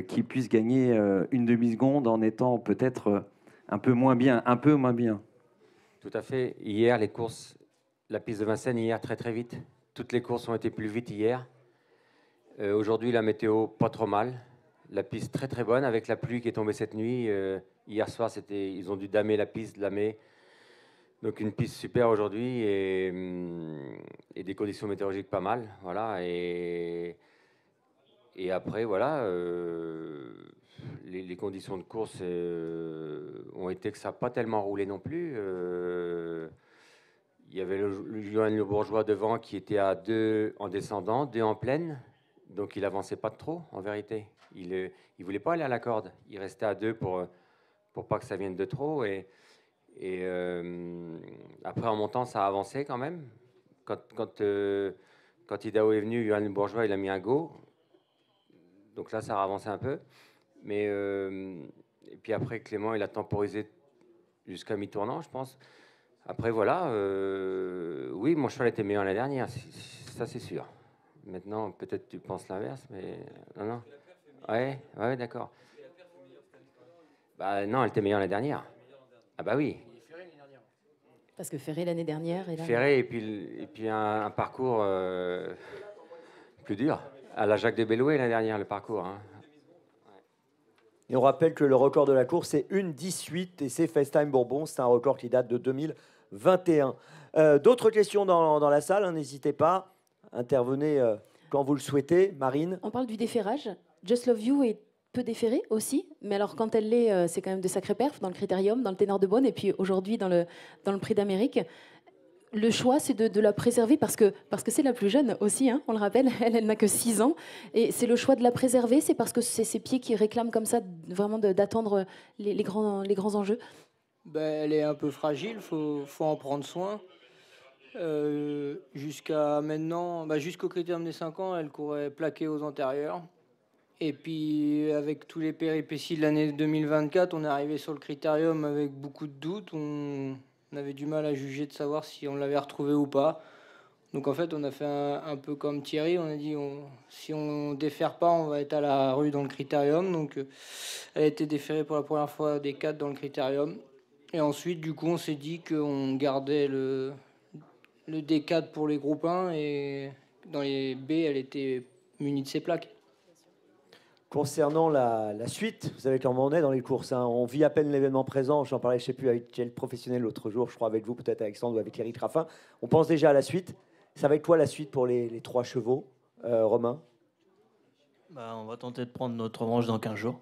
qu'il puisse gagner une demi-seconde en étant peut-être un peu moins bien? Tout à fait. Hier, les courses... La piste de Vincennes, hier, très très vite. Toutes les courses ont été plus vite hier. Aujourd'hui, la météo, pas trop mal. La piste très très bonne avec la pluie qui est tombée cette nuit. Hier soir, ils ont dû damer la piste, donc une piste super aujourd'hui et des conditions météorologiques pas mal. Voilà. Et après, voilà, les conditions de course ont été que ça n'a pas tellement roulé non plus. il y avait le Johan Le Bourgeois devant qui était à 2 en descendant, 2 en pleine. Donc il avançait pas de trop, en vérité. Il voulait pas aller à la corde. Il restait à 2 pour pas que ça vienne de trop. Et après, en montant, ça a avancé quand même. Quand Idaho est venu, Johan Le Bourgeois, il a mis un go. Donc là, ça a avancé un peu. Mais, et puis après, Clément, il a temporisé jusqu'à mi-tournant, je pense. Après, voilà. Oui, mon cheval était meilleur l'année dernière. Ça, c'est sûr. Maintenant, peut-être tu penses l'inverse, mais non. Ouais, d'accord. Bah non, elle était meilleure l'année dernière. Ah bah oui. Parce que Ferré l'année dernière. Et là... Ferré et puis un parcours plus dur. À la Jacques de Bellouet l'année dernière, le parcours. Hein. Et on rappelle que le record de la course, c'est 1:18 et c'est FaceTime Bourbon. C'est un record qui date de 2021. D'autres questions dans la salle, hein, n'hésitez pas. Intervenez quand vous le souhaitez. Marine. On parle du déferrage. Just Love You est peu déférée aussi, mais alors quand elle l'est, c'est quand même de sacrés perfs dans le Critérium, dans le Ténor de Beaune et puis aujourd'hui dans le Prix d'Amérique. Le choix, c'est de la préserver parce que c'est la plus jeune aussi, hein, on le rappelle, elle n'a que 6 ans. Et c'est le choix de la préserver, c'est parce que c'est ses pieds qui réclament comme ça vraiment d'attendre les grands enjeux. Elle est un peu fragile, faut en prendre soin. Jusqu'à maintenant, jusqu'au Critérium des 5 ans, elle courait plaquée aux antérieurs. Et puis, avec tous les péripéties de l'année 2024, on est arrivé sur le Critérium avec beaucoup de doutes. On avait du mal à juger de savoir si on l'avait retrouvé ou pas. Donc, en fait, on a fait un peu comme Thierry. On a dit, si on défère pas, on va être à la rue dans le Critérium. Donc, elle a été déférée pour la première fois des 4 dans le Critérium. Et ensuite, du coup, on s'est dit qu'on gardait le D4 pour les groupes 1 et dans les B, elle était munie de ses plaques. Concernant la suite, vous savez comment on est dans les courses. Hein. On vit à peine l'événement présent. J'en parlais, je ne sais plus, avec quel professionnel l'autre jour, je crois avec vous, peut-être Alexandre ou avec Eric Raffin. On pense déjà à la suite. Ça va être quoi la suite pour les 3 chevaux, Romain? On va tenter de prendre notre revanche dans 15 jours.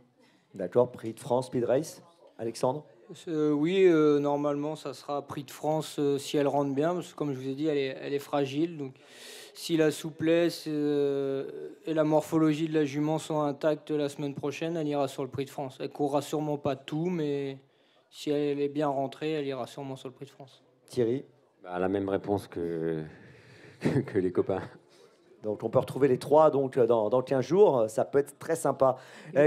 D'accord, Prix de France, Speed Race. Alexandre? Oui, normalement, ça sera Prix de France si elle rentre bien, parce que comme je vous ai dit, elle est fragile. Donc, si la souplesse et la morphologie de la jument sont intactes la semaine prochaine, elle ira sur le Prix de France. Elle courra sûrement pas tout, mais si elle est bien rentrée, elle ira sûrement sur le Prix de France. Thierry? La même réponse que les copains. Donc on peut retrouver les 3 donc, dans 15 jours, ça peut être très sympa.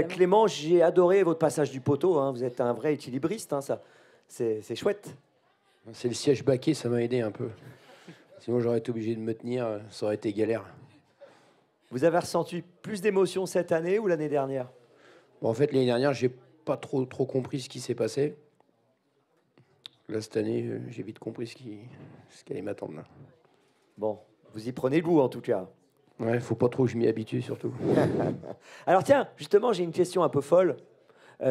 Clément, j'ai adoré votre passage du poteau, hein. Vous êtes un vrai équilibriste, hein, ça. C'est chouette. C'est le siège baquet, ça m'a aidé un peu. Sinon j'aurais été obligé de me tenir, ça aurait été galère. Vous avez ressenti plus d'émotions cette année ou l'année dernière? En fait, l'année dernière, j'ai pas trop compris ce qui s'est passé. Là, cette année, j'ai vite compris ce qui allait m'attendre. Bon, vous y prenez goût en tout cas. Ouais, faut pas trop que je m'y habitue surtout. Alors tiens, justement, j'ai une question un peu folle.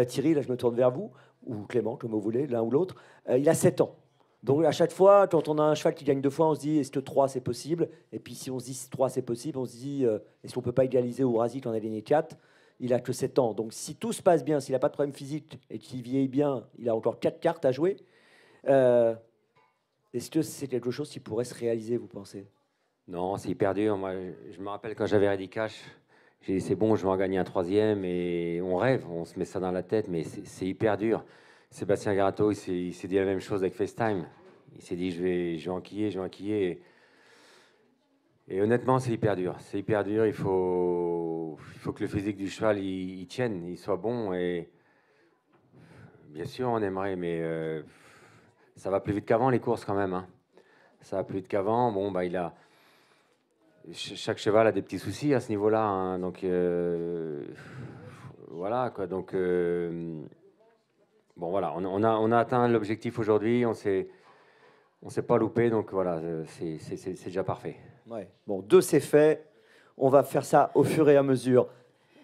Thierry, là je me tourne vers vous, ou Clément, comme vous voulez, l'un ou l'autre. Il a 7 ans. Donc à chaque fois, quand on a un cheval qui gagne 2 fois, on se dit est-ce que 3 c'est possible? Et puis si on se dit 3 c'est possible, on se dit est-ce qu'on peut pas égaliser au Razi quand on a gagné 4? Il a que 7 ans. Donc si tout se passe bien, s'il n'a pas de problème physique et qu'il vieillit bien, il a encore 4 cartes à jouer. Est-ce que c'est quelque chose qui pourrait se réaliser, vous pensez? Non, c'est hyper dur. Moi, je me rappelle quand j'avais Ready Cash, j'ai dit c'est bon, je vais en gagner un 3e et on rêve, on se met ça dans la tête, mais c'est hyper dur. Sébastien Garato, il s'est dit la même chose avec FaceTime. Il s'est dit je vais enquiller. Et honnêtement, c'est hyper dur. C'est hyper dur. Il faut que le physique du cheval il tienne, il soit bon. Et bien sûr, on aimerait, mais ça va plus vite qu'avant les courses quand même. Hein. Ça va plus vite qu'avant. Bon, chaque cheval a des petits soucis à ce niveau-là. Hein. Donc voilà quoi. Donc bon voilà, on a atteint l'objectif aujourd'hui. On s'est pas loupé. Donc voilà, c'est déjà parfait. Ouais. Bon, 2 c'est fait. On va faire ça au fur et à mesure.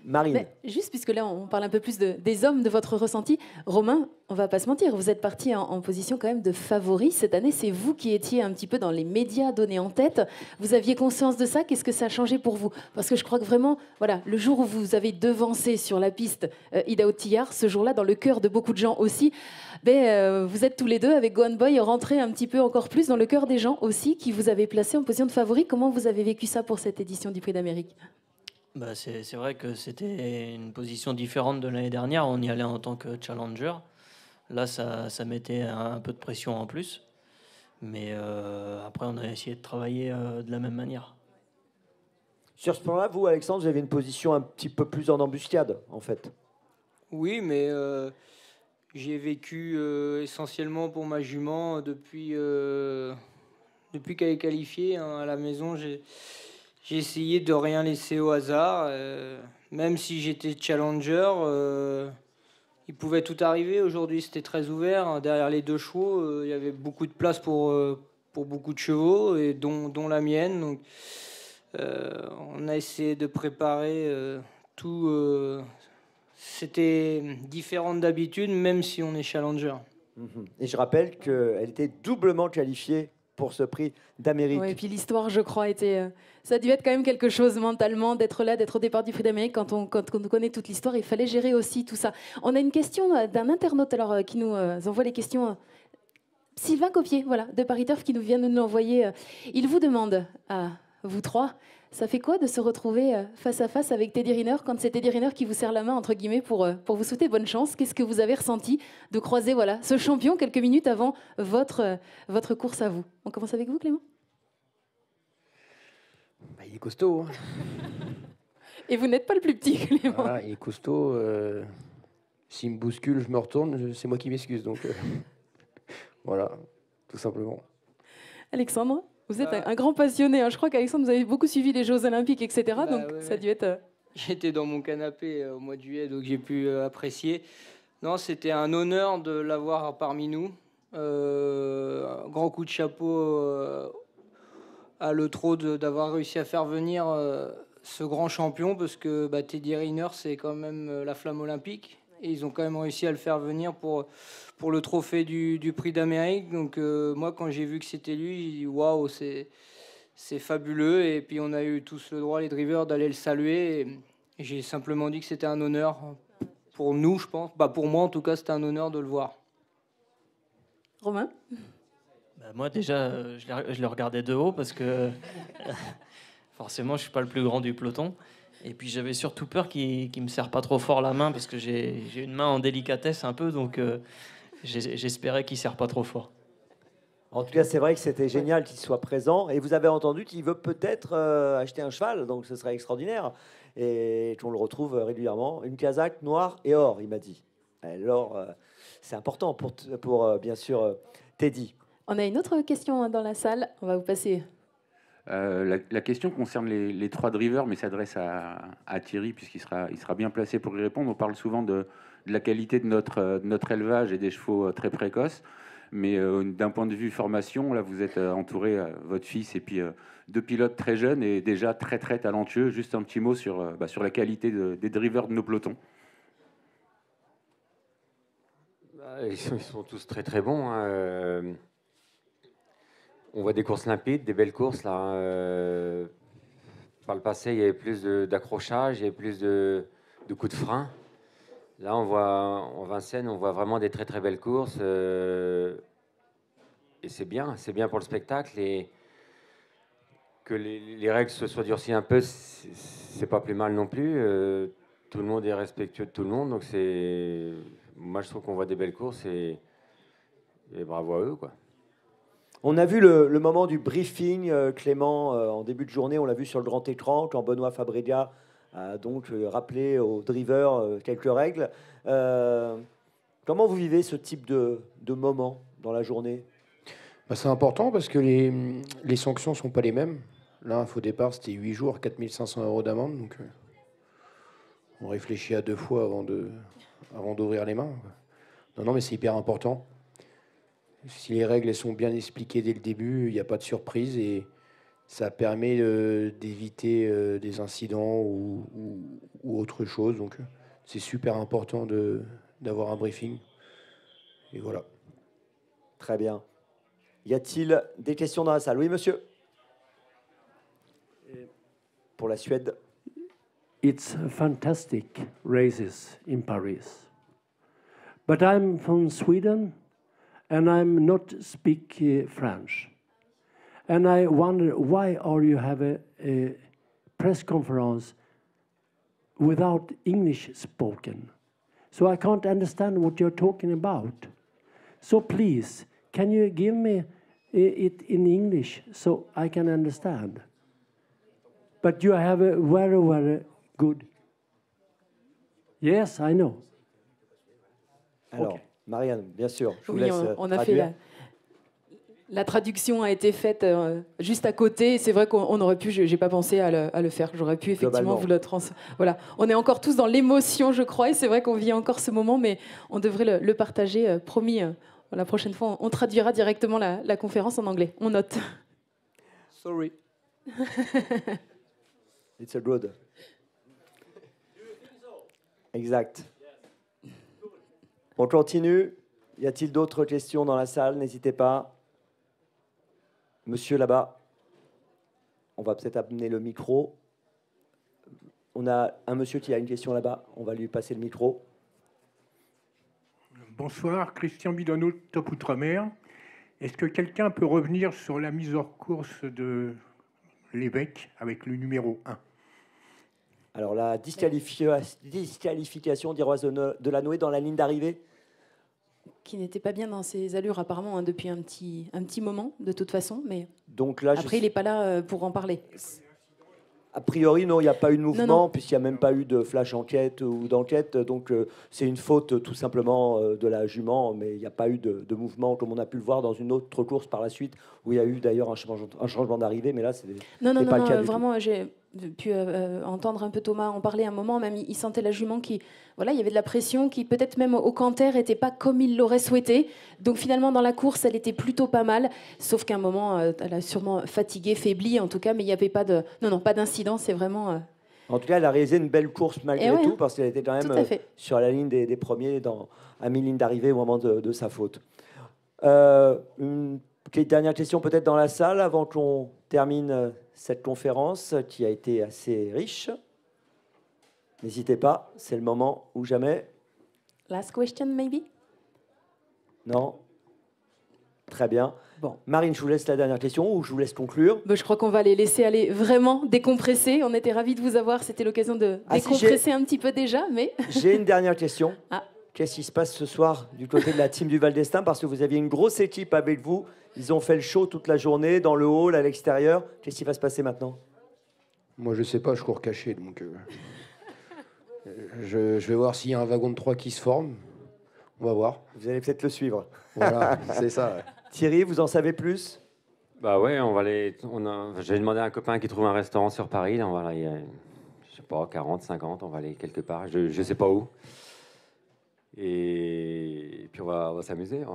Marine. Mais juste puisque là on parle un peu plus des hommes, de votre ressenti, Romain, on va pas se mentir, vous êtes parti en position quand même de favori cette année. C'est vous qui étiez un petit peu dans les médias donnés en tête. Vous aviez conscience de ça? Qu'est-ce que ça a changé pour vous? Parce que je crois que vraiment, voilà, le jour où vous avez devancé sur la piste Idaho Tillard, ce jour-là, dans le cœur de beaucoup de gens aussi, vous êtes tous les deux avec Go On Boy rentrés un petit peu encore plus dans le cœur des gens aussi qui vous avaient placé en position de favori. Comment vous avez vécu ça pour cette édition du Prix d'Amérique? C'est vrai que c'était une position différente de l'année dernière. On y allait en tant que challenger. Là, ça mettait un peu de pression en plus. Mais après, on a essayé de travailler de la même manière. Sur ce plan-là, vous, Alexandre, vous avez une position un petit peu plus en embuscade, en fait. Oui, mais j'ai vécu essentiellement pour ma jument depuis qu'elle est qualifiée. Hein, à la maison, j'ai essayé de rien laisser au hasard. Même si j'étais challenger, il pouvait tout arriver. Aujourd'hui, c'était très ouvert. Derrière les deux chevaux, il y avait beaucoup de place pour beaucoup de chevaux, et dont la mienne. Donc, on a essayé de préparer tout. C'était différent d'habitude, même si on est challenger. Et je rappelle qu'elle était doublement qualifiée pour ce Prix d'Amérique. Oui, et puis l'histoire, je crois, ça a dû être quand même quelque chose mentalement d'être là, d'être au départ du Prix d'Amérique. Quand on connaît toute l'histoire, il fallait gérer aussi tout ça. On a une question d'un internaute alors, qui nous envoie les questions. Sylvain Copier, voilà, de Paris Turf, qui vient de nous l'envoyer. Il vous demande, à vous trois, ça fait quoi de se retrouver face à face avec Teddy Riner quand c'est Teddy Riner qui vous serre la main, entre guillemets, pour vous souhaiter bonne chance? Qu'est-ce que vous avez ressenti de croiser ce champion quelques minutes avant votre course à vous? On commence avec vous, Clément? Il est costaud. Hein. Et vous n'êtes pas le plus petit, Clément. Voilà, il est costaud. S'il me bouscule, je me retourne, c'est moi qui m'excuse. Donc voilà, tout simplement. Alexandre, vous êtes un grand passionné. Hein. Je crois qu'Alexandre, vous avez beaucoup suivi les Jeux Olympiques, etc. Donc ça a dû être... J'étais dans mon canapé au mois de juillet, donc j'ai pu apprécier. Non, c'était un honneur de l'avoir parmi nous. Un grand coup de chapeau à Le Trot d'avoir réussi à faire venir ce grand champion, parce que Teddy Riner, c'est quand même la flamme olympique. Et ils ont quand même réussi à le faire venir pour le trophée du Prix d'Amérique. Donc moi, quand j'ai vu que c'était lui, j'ai dit waouh, c'est fabuleux. Et puis on a eu tous le droit, les drivers, d'aller le saluer. Et j'ai simplement dit que c'était un honneur pour nous, je pense. Pour moi, en tout cas, c'était un honneur de le voir. Romain? Moi, déjà, je le regardais de haut parce que forcément, je suis pas le plus grand du peloton. Et puis j'avais surtout peur qu'il me serre pas trop fort la main, parce que j'ai une main en délicatesse un peu, donc j'espérais qu'il serre pas trop fort. En tout cas, c'est vrai que c'était génial qu'il soit présent. Et vous avez entendu qu'il veut peut-être acheter un cheval, donc ce serait extraordinaire. Et qu'on le retrouve régulièrement. Une casaque noire et or, il m'a dit. L'or, c'est important pour bien sûr, Teddy. On a une autre question dans la salle. On va vous passer... La question concerne les trois drivers, mais s'adresse à Thierry, puisqu'il sera bien placé pour y répondre. On parle souvent de la qualité de notre élevage et des chevaux très précoces, mais d'un point de vue formation, là, vous êtes entouré, votre fils et puis deux pilotes très jeunes et déjà très très talentueux. Juste un petit mot sur la qualité des drivers de nos pelotons. Ils sont tous très très bons. Hein. On voit des courses limpides, des belles courses là. Par le passé, il y avait plus d'accrochage, il y avait plus de coups de frein. Là, on voit en Vincennes, on voit vraiment des très très belles courses. Et c'est bien pour le spectacle. Et que les règles se soient durcies un peu, c'est pas plus mal non plus. Tout le monde est respectueux de tout le monde, donc moi je trouve qu'on voit des belles courses et bravo à eux, quoi. On a vu le moment du briefing, Clément, en début de journée. On l'a vu sur le grand écran, quand Benoît Fabregat a donc rappelé aux drivers quelques règles. Comment vous vivez ce type de moment dans la journée? C'est important parce que les sanctions ne sont pas les mêmes. Là, au départ, c'était 8 jours, 4 500 € d'amende. Donc, on réfléchit à 2 fois avant d'ouvrir les mains. Non, mais c'est hyper important. Si les règles sont bien expliquées dès le début, il n'y a pas de surprise et ça permet d'éviter des incidents ou autre chose. Donc, c'est super important d'avoir un briefing. Et voilà. Très bien. Y a-t-il des questions dans la salle? Oui, monsieur. Pour la Suède. It's fantastic races in Paris. But I'm from Sweden and I'm not speak French. And I wonder why are you have a press conference without English spoken? So I can't understand what you're talking about. So please, can you give me it in English so I can understand? But you have a very, very good. Yes, I know. Alors, okay. Marianne, bien sûr, je vous oui, laisse on a traduire. fait la traduction a été faite juste à côté. C'est vrai qu'on aurait pu, j'ai pas pensé à le faire. J'aurais pu effectivement vous le Voilà, on est encore tous dans l'émotion, je crois, et c'est vrai qu'on vit encore ce moment, mais on devrait le partager. Promis, la prochaine fois, on traduira directement la conférence en anglais. On note. Sorry. It's a good. Exact. On continue. Y a-t-il d'autres questions dans la salle? N'hésitez pas. Monsieur là-bas, on va peut-être amener le micro. On a un monsieur qui a une question là-bas. On va lui passer le micro. Bonsoir, Christian Bidonneau, Top Outre-mer. Est-ce que quelqu'un peut revenir sur la mise hors course de l'évêque avec le numéro 1? Alors, la disqualification d'Iroise Delanoë dans la ligne d'arrivée, qui n'était pas bien dans ses allures apparemment depuis un petit moment de toute façon, mais donc là, après il n'est pas là pour en parler. A priori, non, il n'y a pas eu de mouvement, puisqu'il n'y a même pas eu de flash enquête ou d'enquête, donc c'est une faute tout simplement de la jument, mais il n'y a pas eu de mouvement comme on a pu le voir dans une autre course par la suite, où il y a eu d'ailleurs un changement d'arrivée, mais là c'est pas le cas du vraiment, j'ai pu entendre un peu Thomas en parler un moment, même il sentait la jument qui, voilà, il y avait de la pression qui peut-être même au canter n'était pas comme il l'aurait souhaité, donc finalement dans la course elle était plutôt pas mal, sauf qu'à un moment elle a sûrement fatigué, faibli en tout cas, mais il n'y avait pas d'incident, c'est vraiment... En tout cas, elle a réalisé une belle course malgré tout, parce qu'elle était quand même sur la ligne des premiers, à mi-ligne d'arrivée au moment de sa faute. Une dernière question peut-être dans la salle, avant qu'on termine cette conférence qui a été assez riche. N'hésitez pas, c'est le moment ou jamais. Last question, maybe? Non? Très bien. Bon. Marine, je vous laisse la dernière question ou je vous laisse conclure. Je crois qu'on va les laisser aller vraiment décompresser. On était ravis de vous avoir. C'était l'occasion de décompresser un petit peu déjà. Mais... J'ai une dernière question. Qu'est-ce qui se passe ce soir du côté de la team du Val d'Estaing? Parce que vous aviez une grosse équipe avec vous. Ils ont fait le show toute la journée, dans le hall, à l'extérieur. Qu'est-ce qui va se passer maintenant? Moi, je ne sais pas, je cours caché. Donc, je vais voir s'il y a un wagon de 3 qui se forme. On va voir. Vous allez peut-être le suivre. Voilà, c'est ça. Ouais. Thierry, vous en savez plus? Bah ouais, j'ai demandé à un copain qui trouve un restaurant sur Paris. Là, on va aller, je sais pas, 40, 50, on va aller quelque part. Je sais pas où. Et puis on va s'amuser.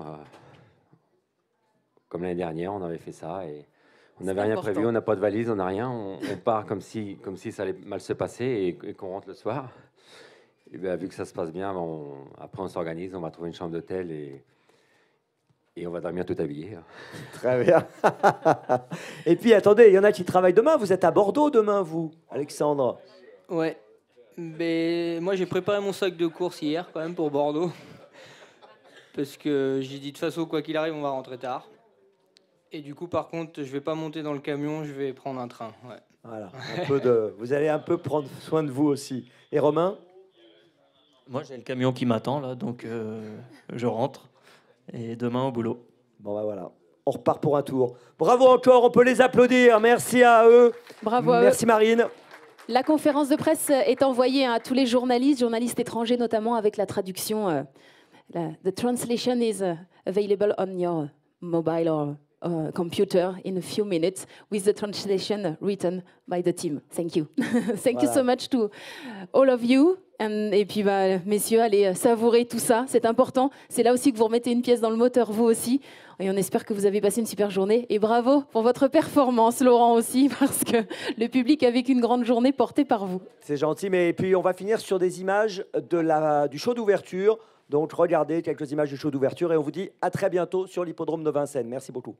Comme l'année dernière, on avait fait ça et on n'avait rien prévu, on n'a pas de valise, on n'a rien. On part comme si ça allait mal se passer et qu'on rentre le soir. Et bien, vu que ça se passe bien, après on s'organise, on va trouver une chambre d'hôtel et on va dormir tout habillé. Très bien. Et puis attendez, il y en a qui travaillent demain. Vous êtes à Bordeaux demain, vous, Alexandre? Ouais. Mais moi, j'ai préparé mon sac de course hier, quand même, pour Bordeaux. Parce que j'ai dit, de toute façon, quoi qu'il arrive, on va rentrer tard. Et du coup, par contre, je vais pas monter dans le camion, je vais prendre un train. Ouais. Voilà. Vous allez un peu prendre soin de vous aussi. Et Romain? Moi, j'ai le camion qui m'attend, là, donc je rentre. Et demain, au boulot. Bon, ben voilà. On repart pour un tour. Bravo encore, on peut les applaudir. Merci à eux. Bravo à eux. Merci Marine. La conférence de presse est envoyée à tous les journalistes étrangers notamment, avec la traduction. The translation is available on your mobile or computer in a few minutes with the translation written by the team. Thank you. Thank you so much to all of you. Et puis, messieurs, allez savourer tout ça, c'est important. C'est là aussi que vous remettez une pièce dans le moteur, vous aussi. Et on espère que vous avez passé une super journée. Et bravo pour votre performance, Laurent, aussi, parce que le public a vécu une grande journée portée par vous. C'est gentil, mais puis on va finir sur des images du show d'ouverture. Donc regardez quelques images du show d'ouverture et on vous dit à très bientôt sur l'hippodrome de Vincennes. Merci beaucoup.